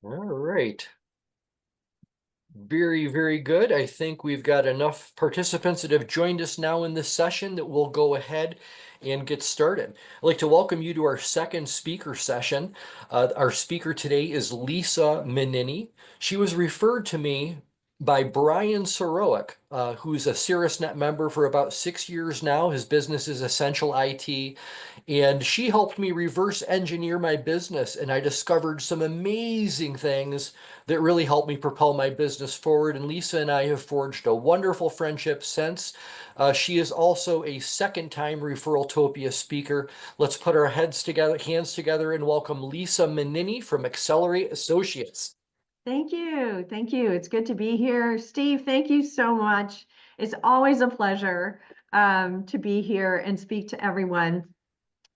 All right. Very, very good. I think we've got enough participants that have joined us now in this session that we'll go ahead and get started. I'd like to welcome you to our second speaker session. Our speaker today is Lisa Mininni. She was referred to me by Brian Sorowick, who's a SiriusNet member for about 6 years now. His business is Essential IT, and she helped me reverse engineer my business, and I discovered some amazing things that really helped me propel my business forward. And Lisa and I have forged a wonderful friendship since. She is also a second-time ReferralTopia speaker. Let's put our hands together, and welcome Lisa Mininni from Accelerate Associates. Thank you. Thank you. It's good to be here. Steve, thank you so much. It's always a pleasure to be here and speak to everyone.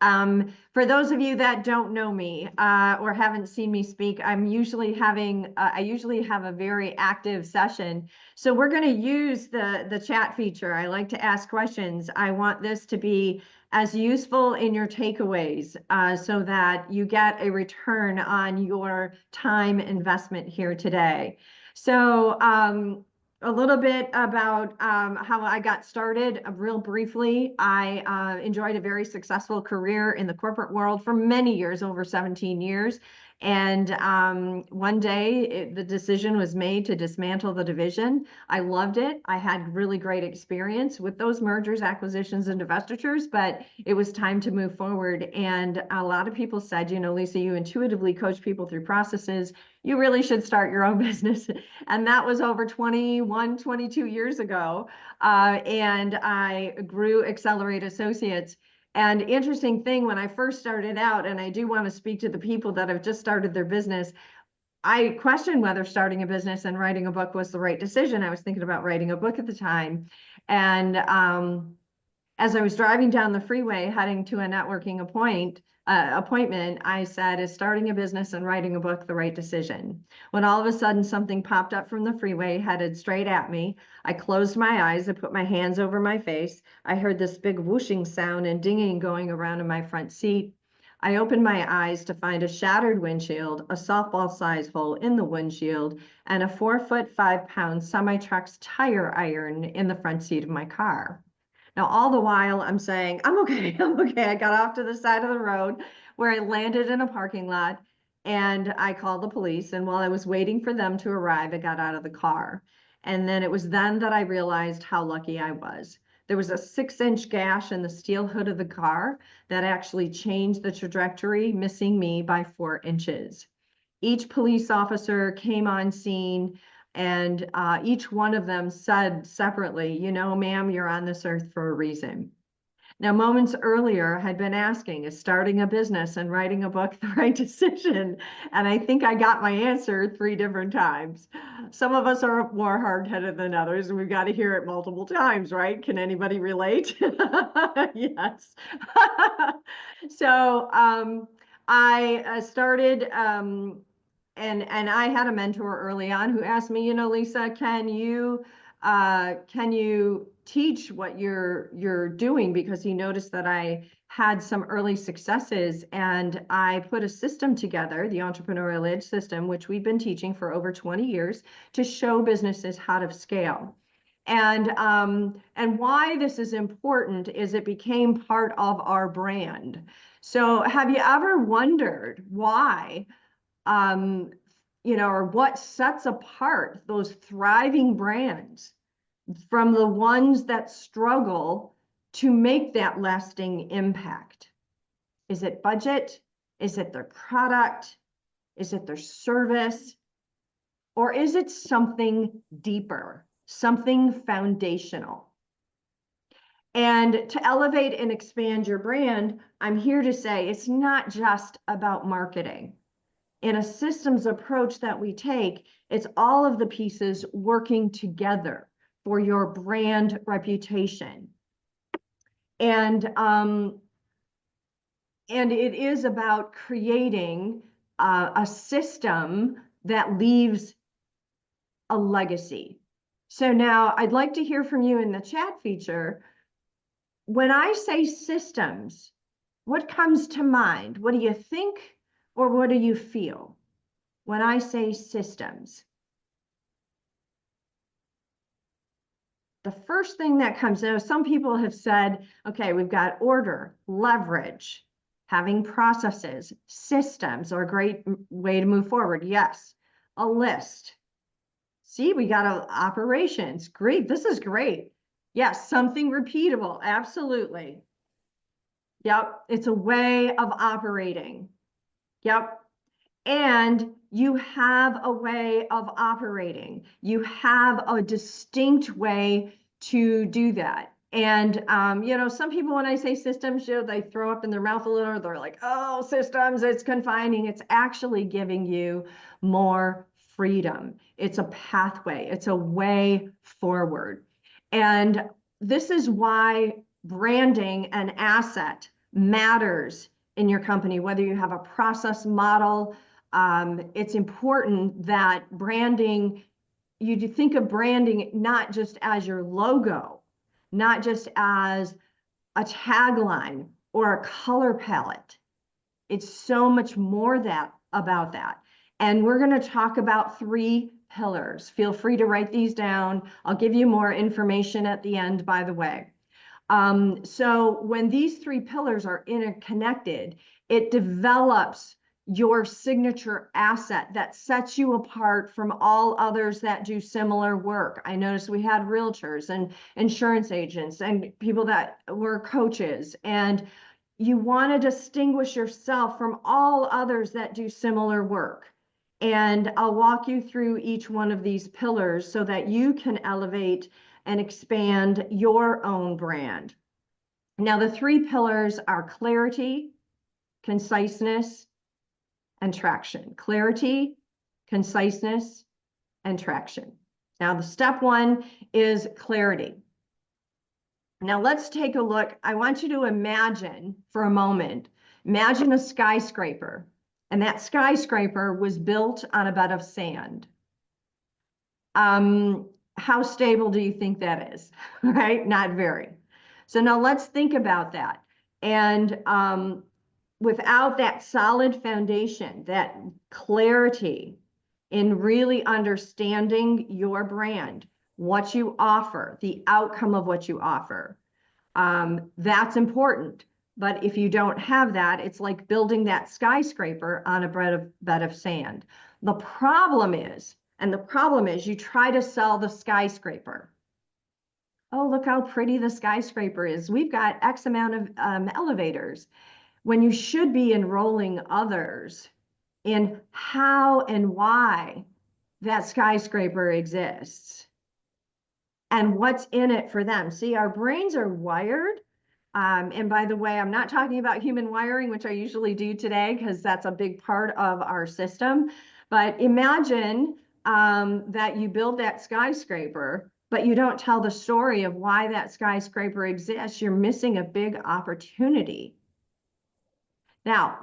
For those of you that don't know me or haven't seen me speak, I usually have a very active session. So we're going to use the chat feature. I like to ask questions. I want this to be as useful in your takeaways so that you get a return on your time investment here today. So a little bit about how I got started. Real briefly, I enjoyed a very successful career in the corporate world for many years, over 17 years. And one day the decision was made to dismantle the division. I loved it. I had really great experience with those mergers, acquisitions, and divestitures, but it was time to move forward. And a lot of people said, you know, Lisa, you intuitively coach people through processes. You really should start your own business. And that was over 21, 22 years ago. And I grew Accelerate Associates. And interesting thing, when I first started out, and I do want to speak to the people that have just started their business, I questioned whether starting a business and writing a book was the right decision. I was thinking about writing a book at the time. And as I was driving down the freeway heading to a networking appointment, I said, is starting a business and writing a book the right decision? When all of a sudden something popped up from the freeway headed straight at me, I closed my eyes, I put my hands over my face. I heard this big whooshing sound and dinging going around in my front seat. I opened my eyes to find a shattered windshield, a softball-sized hole in the windshield, and a 4-foot, 5-pound semi-truck's tire iron in the front seat of my car. Now, all the while I'm saying, I'm okay, I'm okay. I got off to the side of the road where I landed in a parking lot and I called the police. And while I was waiting for them to arrive, I got out of the car. And then it was then that I realized how lucky I was. There was a 6-inch gash in the steel hood of the car that actually changed the trajectory, missing me by 4 inches. Each police officer came on scene, and each one of them said separately, you know, ma'am, you're on this earth for a reason. Now, moments earlier, I had been asking, is starting a business and writing a book the right decision? And I think I got my answer 3 different times. Some of us are more hard-headed than others, and we've got to hear it multiple times, right? Can anybody relate? Yes. So I started and I had a mentor early on who asked me, you know, Lisa, can you teach what you're doing? Because he noticed that I had some early successes, and I put a system together, the Entrepreneurial Edge system, which we've been teaching for over 20 years, to show businesses how to scale. And why this is important is it became part of our brand. So have you ever wondered why you know, or what sets apart those thriving brands from the ones that struggle to make that lasting impact? Is it budget? Is it their product? Is it their service? Or is it something deeper, something foundational? And to elevate and expand your brand, I'm here to say it's not just about marketing. In a systems approach that we take, it's all of the pieces working together for your brand reputation. And it is about creating a system that leaves a legacy. So now I'd like to hear from you in the chat feature. When I say systems, what comes to mind? What do you think or what do you feel? when I say systems, the first thing that comes out, some people have said, okay, we've got order, leverage, having processes, systems are a great way to move forward. Yes, a list. See, we got operations. Great, this is great. Yes, something repeatable, absolutely. Yep, it's a way of operating. Yep. And you have a way of operating. You have a distinct way to do that. And, some people, when I say systems, they throw up in their mouth a little. They're like, oh, systems, it's confining. It's actually giving you more freedom. It's a pathway. It's a way forward. And this is why branding an asset matters in your company, whether you have a process model. It's important that branding, you think of branding not just as your logo, not just as a tagline or a color palette. It's so much more about that. And we're going to talk about 3 pillars. Feel free to write these down. I'll give you more information at the end, by the way. So when these 3 pillars are interconnected, it develops your signature asset that sets you apart from all others that do similar work. I noticed we had realtors and insurance agents and people that were coaches, and you want to distinguish yourself from all others that do similar work. And I'll walk you through each one of these pillars so that you can elevate and expand your own brand. Now, the 3 pillars are clarity, conciseness, and traction. Clarity, conciseness, and traction. Now, the step 1 is clarity. Now, let's take a look. I want you to imagine for a moment, imagine a skyscraper, and that skyscraper was built on a bed of sand. How stable do you think that is? Right? Not very. So now let's think about that. And without that solid foundation, that clarity in really understanding your brand, what you offer, the outcome of what you offer, that's important. But if you don't have that, it's like building that skyscraper on a bed of sand. The problem is you try to sell the skyscraper. Oh, look how pretty the skyscraper is. We've got X amount of elevators, when you should be enrolling others in how and why that skyscraper exists and what's in it for them. See, our brains are wired. And by the way, I'm not talking about human wiring, which I usually do today, because that's a big part of our system. But imagine that you build that skyscraper, but you don't tell the story of why that skyscraper exists. You're missing a big opportunity. Now,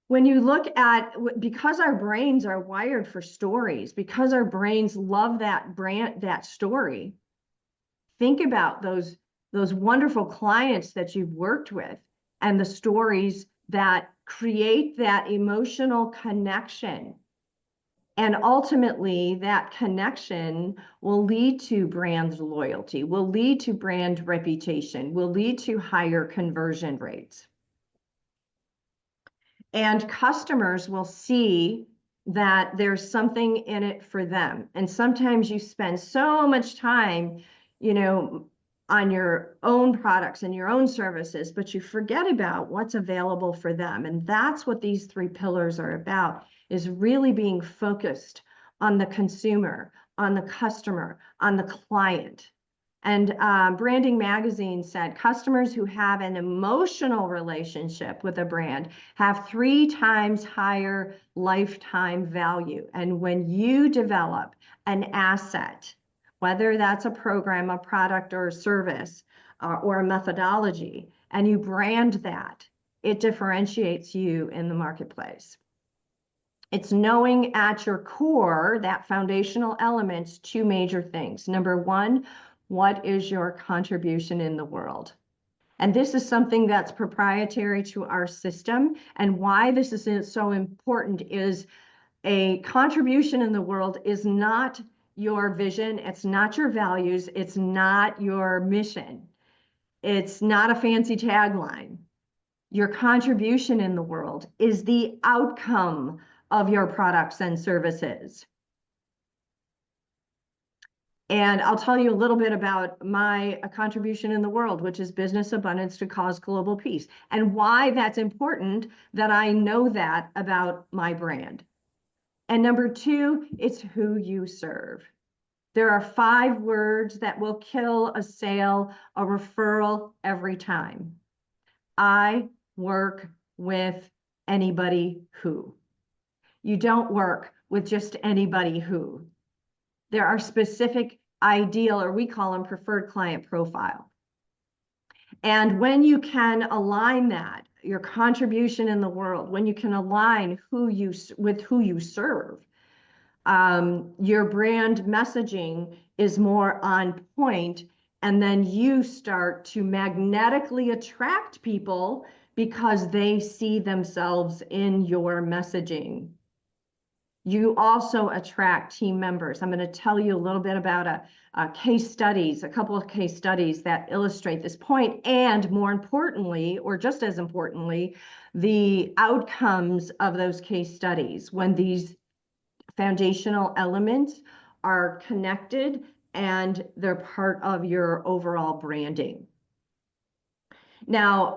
when you look at, because our brains are wired for stories, because our brains love that story, think about those wonderful clients that you've worked with and the stories that create that emotional connection. And ultimately, that connection will lead to brand loyalty, will lead to brand reputation, will lead to higher conversion rates. And customers will see that there's something in it for them. And sometimes you spend so much time, on your own products and your own services, but you forget about what's available for them. And that's what these 3 pillars are about, is really being focused on the consumer, on the customer, on the client. And Branding Magazine said customers who have an emotional relationship with a brand have 3 times higher lifetime value. And when you develop an asset, whether that's a program, a product, or a service, or a methodology, and you brand that, it differentiates you in the marketplace. It's knowing at your core, that foundational elements, 2 major things. Number 1, what is your contribution in the world? And this is something that's proprietary to our system. And why this is so important is A contribution in the world is not your vision, it's not your values, it's not your mission, it's not a fancy tagline. Your contribution in the world is the outcome of your products and services. And I'll tell you a little bit about my contribution in the world, which is business abundance to cause global peace, and why that's important that I know that about my brand. And number two, it's who you serve. There are 5 words that will kill a sale, a referral every time. I work with anybody who. You don't work with just anybody who. There are specific ideal, or we call them preferred client profile. And when you can align that, your contribution in the world, when you can align with who you serve, your brand messaging is more on point, and then you start to magnetically attract people because they see themselves in your messaging. You also attract team members. I'm going to tell you a little bit about a couple of case studies that illustrate this point, and more importantly, or just as importantly, the outcomes of those case studies when these foundational elements are connected and they're part of your overall branding. Now,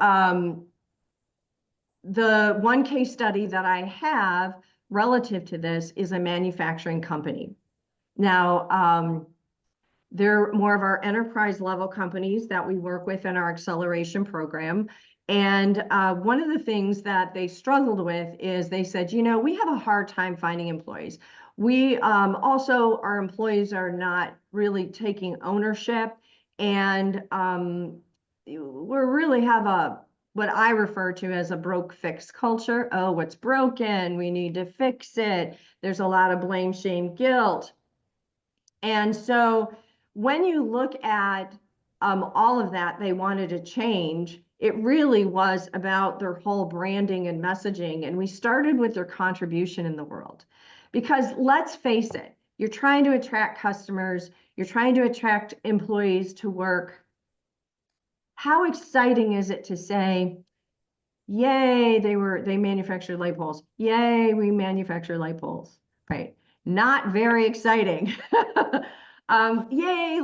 the one case study that I have relative to this is a manufacturing company. Now, they're more of our enterprise level companies that we work with in our acceleration program. And one of the things that they struggled with is they said, you know, we have a hard time finding employees. We also, our employees are not really taking ownership, and we really have what I refer to as a broke fix culture. Oh, what's broken? We need to fix it. There's a lot of blame, shame, guilt. And so when you look at all of that they wanted to change, it really was about their whole branding and messaging. And we started with their contribution in the world. Because let's face it, you're trying to attract customers, you're trying to attract employees to work. How exciting is it to say, yay, they manufactured light poles. Yay, we manufacture light poles, right? Not very exciting. Yay,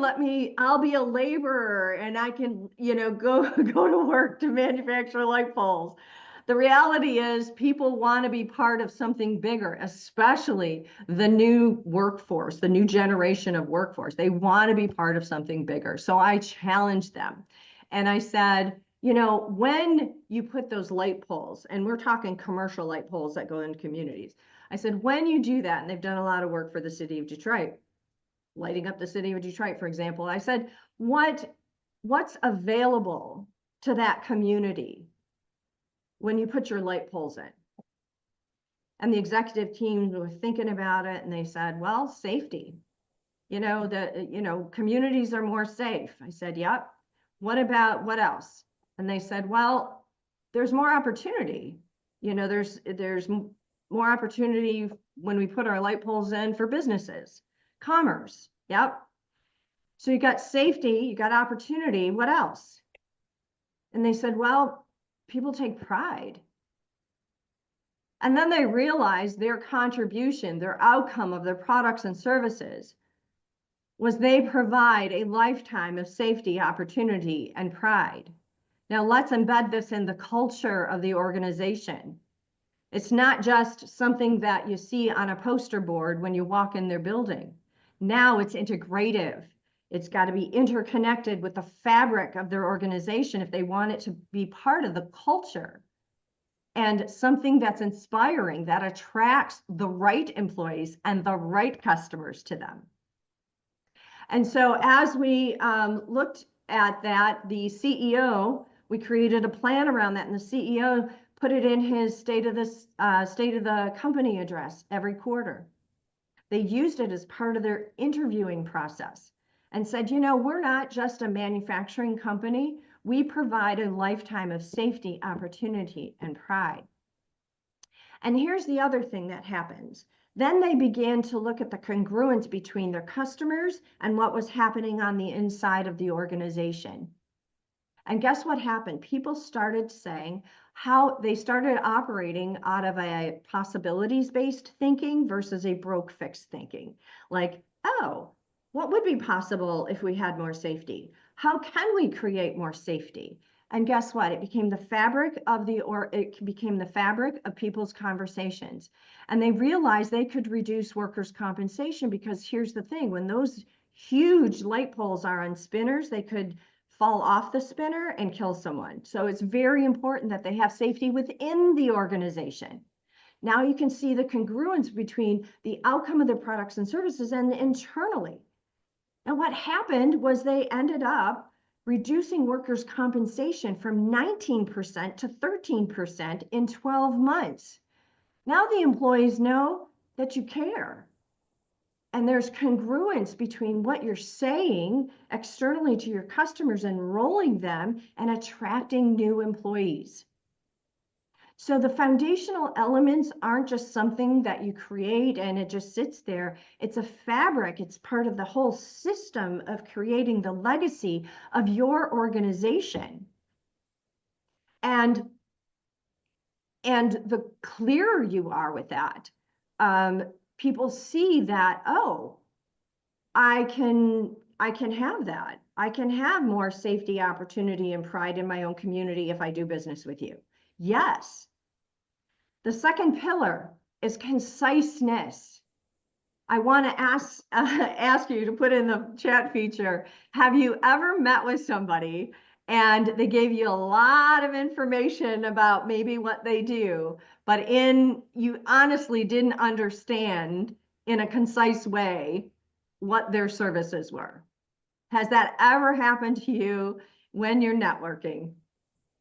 I'll be a laborer and I can, go to work to manufacture light poles. The reality is people want to be part of something bigger, especially the new workforce, the new generation of workforce. They want to be part of something bigger. So I challenged them and I said, when you put those light poles, and we're talking commercial light poles that go into communities, I said, when you do that, and they've done a lot of work for the city of Detroit, lighting up the city of Detroit, for example, I said, what's available to that community when you put your light poles in? And the executive team were thinking about it, and they said, well, safety. Communities are more safe. I said, yep. What else? And they said, well, there's more opportunity. There's more opportunity when we put our light poles in for businesses, commerce. Yep. So you got safety, you got opportunity. What else? And they said, well, people take pride. And then they realized their contribution, their outcome of their products and services was they provide a lifetime of safety, opportunity, and pride. Now let's embed this in the culture of the organization. It's not just something that you see on a poster board when you walk in their building. Now it's integrative. It's got to be interconnected with the fabric of their organization if they want it to be part of the culture. And something that's inspiring, that attracts the right employees and the right customers to them. And so as we looked at that, the CEO, we created a plan around that, and the CEO put it in his state of the company address every quarter. They used it as part of their interviewing process and said, we're not just a manufacturing company. We provide a lifetime of safety, opportunity, and pride. And here's the other thing that happens. Then they began to look at the congruence between their customers and what was happening on the inside of the organization. And guess what happened? People started saying how they started operating out of a possibilities-based thinking versus a broke-fix thinking. Like, oh, what would be possible if we had more safety? How can we create more safety? And guess what? It became the fabric of people's conversations. And they realized they could reduce workers' compensation because here's the thing, when those huge light poles are on spinners, they could fall off the spinner and kill someone. So it's very important that they have safety within the organization. Now you can see the congruence between the outcome of their products and services and internally. And what happened was they ended up reducing workers' compensation from 19% to 13% in 12 months. Now the employees know that you care. And there's congruence between what you're saying externally to your customers, enrolling them, and attracting new employees. So the foundational elements aren't just something that you create and it just sits there. It's a fabric. It's part of the whole system of creating the legacy of your organization. And the clearer you are with that, people see that, oh, I can have that. I can have more safety, opportunity, and pride in my own community if I do business with you. Yes. The second pillar is conciseness. I want to ask you to put in the chat feature, have you ever met with somebody and they gave you a lot of information about maybe what they do, but you honestly didn't understand in a concise way what their services were? Has that ever happened to you when you're networking?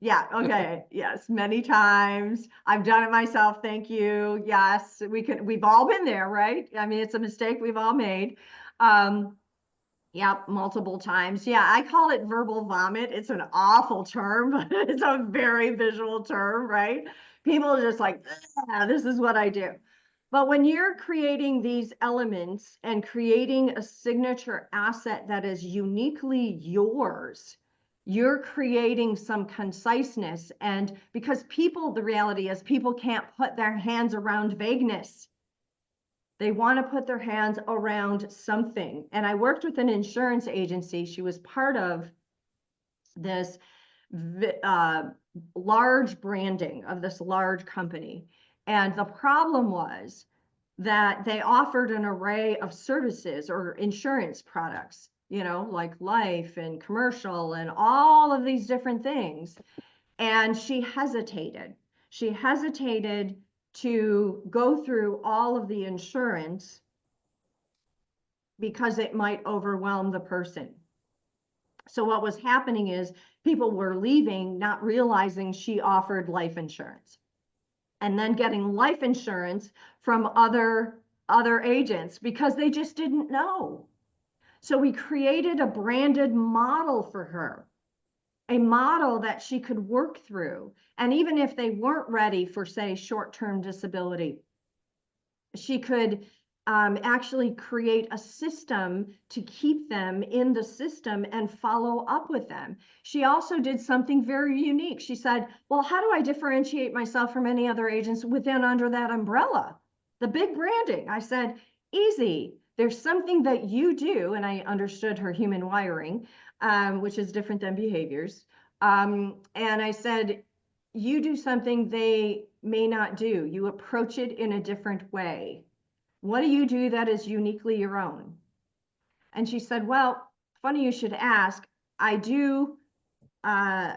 Yeah, okay, yes, many times. I've done it myself, thank you. Yes, we've all been there, right? I mean, it's a mistake we've all made. Yep, multiple times. Yeah, I call it verbal vomit. It's an awful term, but it's a very visual term, right? People are just like, this is what I do. But when you're creating these elements and creating a signature asset that is uniquely yours, you're creating some conciseness. And because the reality is people can't put their hands around vagueness. They want to put their hands around something. And I worked with an insurance agency. She was part of this large branding of this large company. And the problem was that they offered an array of services or insurance products, like life and commercial and all of these different things. And she hesitated. She hesitated to go through all of the insurance because it might overwhelm the person. So what was happening is people were leaving, not realizing she offered life insurance, and then getting life insurance from other agents because they just didn't know. So we created a branded model for her, a model that she could work through. And even if they weren't ready for, say, short-term disability, she could actually create a system to keep them in the system and follow up with them. She also did something very unique. She said, well, how do I differentiate myself from any other agents under that umbrella? The big branding. I said, easy. There's something that you do, and I understood her human wiring, which is different than behaviors. And I said, you do something they may not do. You approach it in a different way. What do you do that is uniquely your own? And she said, well, funny you should ask. I do, I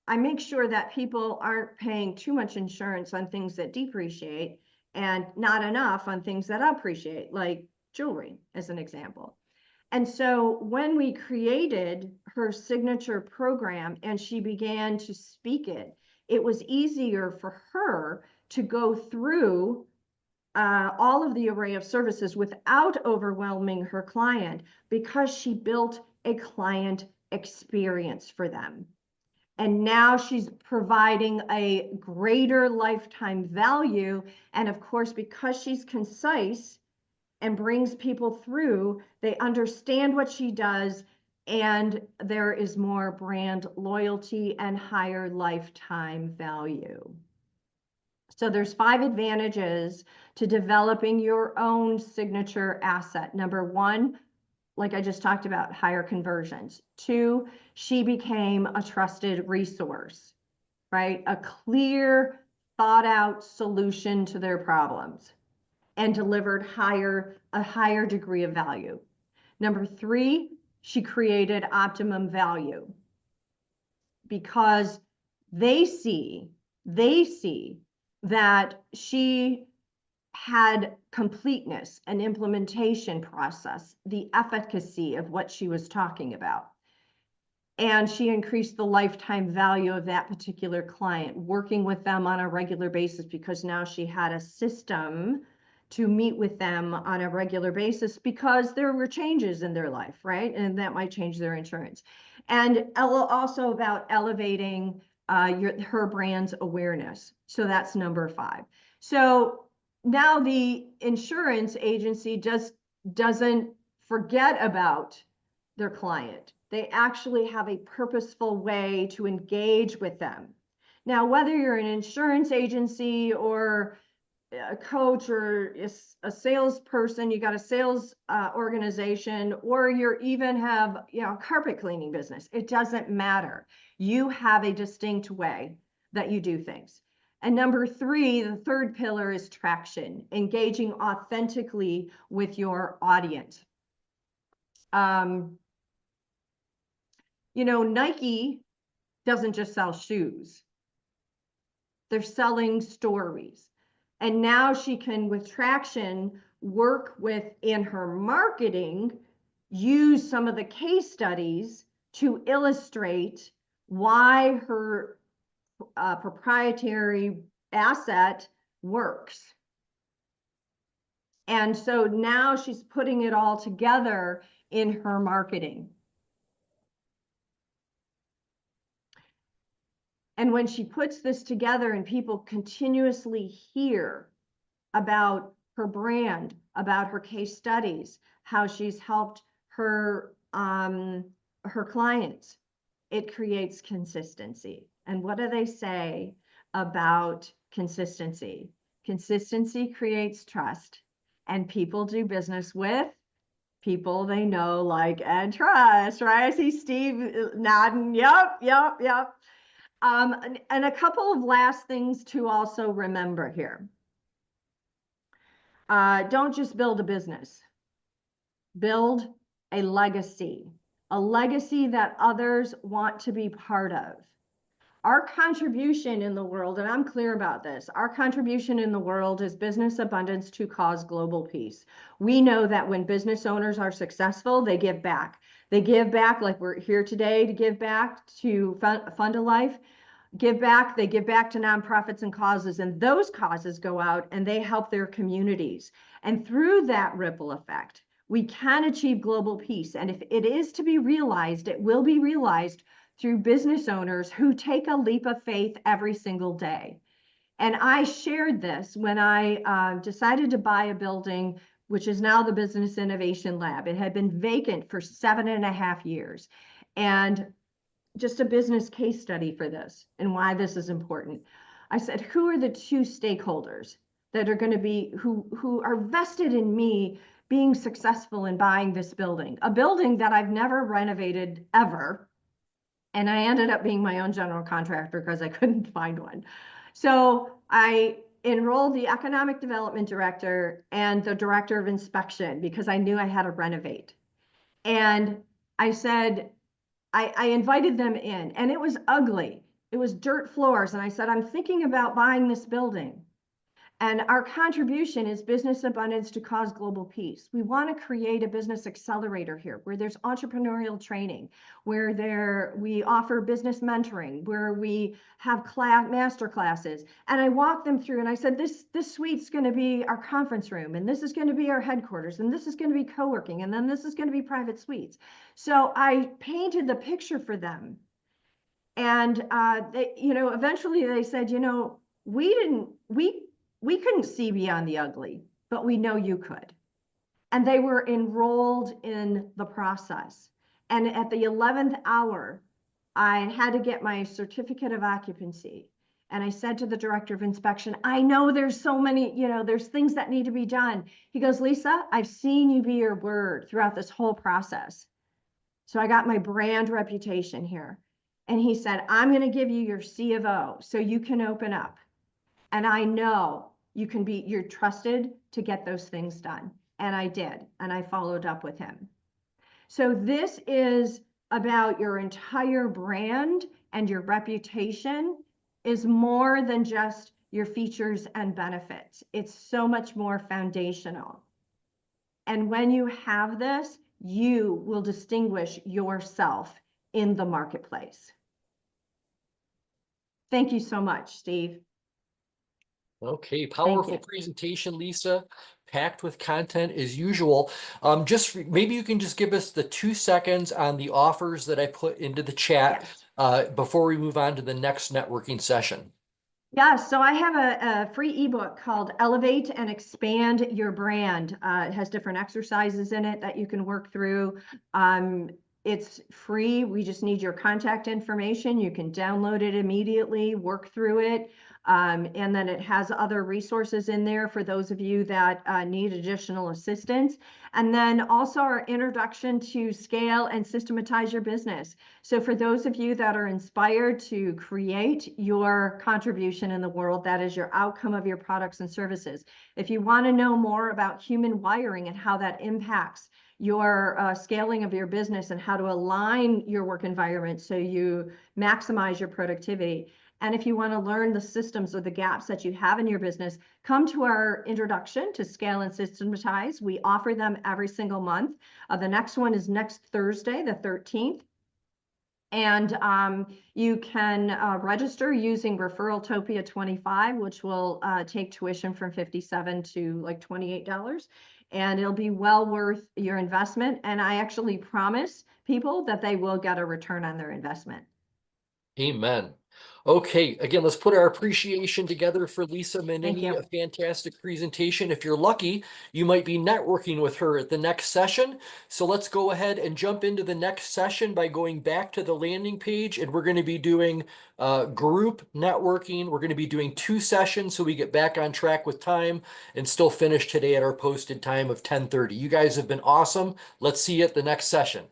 make sure that people aren't paying too much insurance on things that depreciate and not enough on things that appreciate, like jewelry, as an example. And so when we created her signature program and she began to speak it, it was easier for her to go through all of the array of services without overwhelming her client because she built a client experience for them. And now she's providing a greater lifetime value. And of course, because she's concise and brings people through, they understand what she does, and there is more brand loyalty and higher lifetime value. So there's 5 advantages to developing your own signature asset. Number 1, like I just talked about, higher conversions. 2, she became a trusted resource, right? A clear, thought out solution to their problems, and delivered a higher degree of value. Number 3, she created optimum value because they see that she had completeness, an implementation process, the efficacy of what she was talking about. And she increased the lifetime value of that particular client, working with them on a regular basis, because now she had a system to meet with them on a regular basis because there were changes in their life, right? And that might change their insurance. And also about elevating her brand's awareness. So that's number 5. So now the insurance agency just doesn't forget about their client. They actually have a purposeful way to engage with them. Now, whether you're an insurance agency or a coach or a salesperson, you got a sales organization, or you even have, a carpet cleaning business, it doesn't matter. You have a distinct way that you do things. And number 3, the third pillar, is traction, engaging authentically with your audience. Nike doesn't just sell shoes. They're selling stories. And now she can, with traction, work with, in her marketing, use some of the case studies to illustrate why her proprietary asset works. And so now she's putting it all together in her marketing. And when she puts this together and people continuously hear about her brand, about her case studies, how she's helped her clients, it creates consistency. And what do they say about consistency? Consistency creates trust, and people do business with people they know, like, and trust, right? I see Steve nodding. Yep. And a couple of last things to also remember here. Don't just build a business. Build a legacy that others want to be part of. Our contribution in the world, and I'm clear about this, our contribution in the world is business abundance to cause global peace. We know that when business owners are successful, they give back. They give back, like we're here today to give back to Fund a Life. They give back to nonprofits and causes, and those causes go out and they help their communities. And through that ripple effect, we can achieve global peace. And if it is to be realized, it will be realized through business owners who take a leap of faith every single day. And I shared this when I decided to buy a building, which is now the Business Innovation Lab. It had been vacant for 7.5 years. And just a business case study for this and why this is important. I said, who are the 2 stakeholders that are going to be, who are vested in me being successful in buying this building? A building that I've never renovated ever. And I ended up being my own general contractor because I couldn't find one. So I enrolled the economic development director and the director of inspection because I knew I had to renovate. And I said, I invited them in, and it was ugly. It was dirt floors. And I said, I'm thinking about buying this building. And our contribution is business abundance to cause global peace. We want to create a business accelerator here where there's entrepreneurial training, where we offer business mentoring, where we have master classes. And I walked them through and I said, this suite's going to be our conference room, and this is going to be our headquarters, and this is going to be co-working, and then this is going to be private suites. So I painted the picture for them. And they, eventually they said, we couldn't see beyond the ugly, but we know you could. And they were enrolled in the process. And at the 11th hour, I had to get my certificate of occupancy. And I said to the director of inspection, I know there's so many, there's things that need to be done. He goes, Lisa, I've seen you be your word throughout this whole process. So I got my brand reputation here. And he said, I'm going to give you your C of O so you can open up. And I know you're trusted to get those things done. And I did. And I followed up with him. So this is about your entire brand, and your reputation is more than just your features and benefits. It's so much more foundational. And when you have this, you will distinguish yourself in the marketplace. Thank you so much, Steve. Okay, powerful presentation, Lisa, packed with content as usual. Maybe you can just give us the 2 seconds on the offers that I put into the chat before we move on to the next networking session. Yeah, so I have a free ebook called Elevate and Expand Your Brand. It has different exercises in it that you can work through. It's free. We just need your contact information. You can download it immediately, work through it. And then it has other resources in there for those of you that need additional assistance. And then also our introduction to scale and systematize your business. So for those of you that are inspired to create your contribution in the world, that is your outcome of your products and services. If you want to know more about human wiring and how that impacts your scaling of your business and how to align your work environment so you maximize your productivity. And if you want to learn the systems or the gaps that you have in your business, come to our introduction to Scale and Systematize. We offer them every single month. The next one is next Thursday, the 13th. And you can register using ReferralTopia 25, which will take tuition from $57 to like $28. And it'll be well worth your investment. And I actually promise people that they will get a return on their investment. Amen. Okay, again, let's put our appreciation together for Lisa Mininni. A fantastic presentation. If you're lucky, you might be networking with her at the next session. So let's go ahead and jump into the next session by going back to the landing page, and we're going to be doing group networking. We're going to be doing 2 sessions so we get back on track with time and still finish today at our posted time of 10:30. You guys have been awesome. Let's see you at the next session.